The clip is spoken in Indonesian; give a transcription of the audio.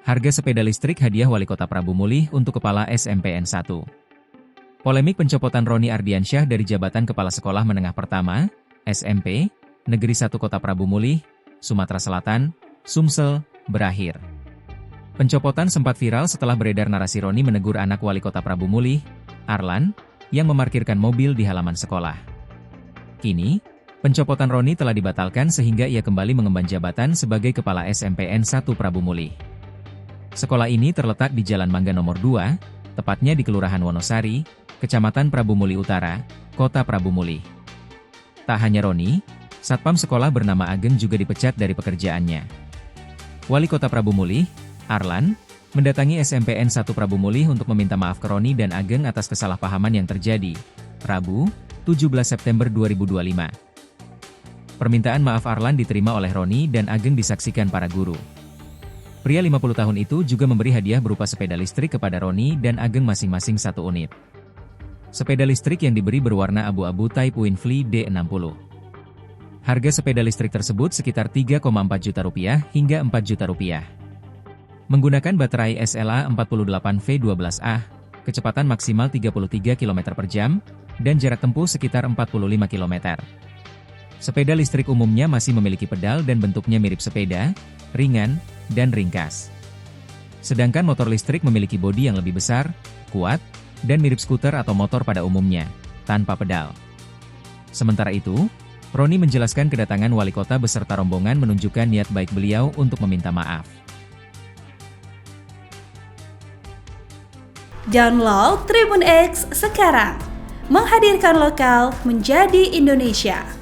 Harga sepeda listrik hadiah Wali Kota Prabu Mulih untuk Kepala SMPN 1. Polemik pencopotan Roni Ardiansyah dari jabatan Kepala Sekolah Menengah Pertama, SMP, Negeri 1 Kota Prabu Mulih, Sumatera Selatan, Sumsel, berakhir. Pencopotan sempat viral setelah beredar narasi Roni menegur anak Wali Kota Prabu Mulih, Arlan, yang memarkirkan mobil di halaman sekolah. Kini, pencopotan Roni telah dibatalkan sehingga ia kembali mengemban jabatan sebagai Kepala SMPN 1 Prabu Mulih. Sekolah ini terletak di Jalan Mangga Nomor 2, tepatnya di Kelurahan Wonosari, Kecamatan Prabu Mulih Utara, Kota Prabu Mulih. Tak hanya Roni, Satpam sekolah bernama Ageng juga dipecat dari pekerjaannya. Wali Kota Prabu Mulih, Arlan, mendatangi SMPN 1 Prabu Mulih untuk meminta maaf ke Roni dan Ageng atas kesalahpahaman yang terjadi, Rabu, 17 September 2025. Permintaan maaf Arlan diterima oleh Roni dan Ageng disaksikan para guru. Pria 50 tahun itu juga memberi hadiah berupa sepeda listrik kepada Roni dan Ageng masing-masing 1 unit. Sepeda listrik yang diberi berwarna abu-abu Type Winfly D60. Harga sepeda listrik tersebut sekitar 3,4 juta rupiah hingga 4 juta rupiah. Menggunakan baterai SLA 48V12A, kecepatan maksimal 33 km per jam, dan jarak tempuh sekitar 45 km. Sepeda listrik umumnya masih memiliki pedal dan bentuknya mirip sepeda, ringan, dan ringkas. Sedangkan motor listrik memiliki bodi yang lebih besar, kuat, dan mirip skuter atau motor pada umumnya, tanpa pedal. Sementara itu, Roni menjelaskan kedatangan wali kota beserta rombongan menunjukkan niat baik beliau untuk meminta maaf. Download Tribun X sekarang, menghadirkan lokal menjadi Indonesia.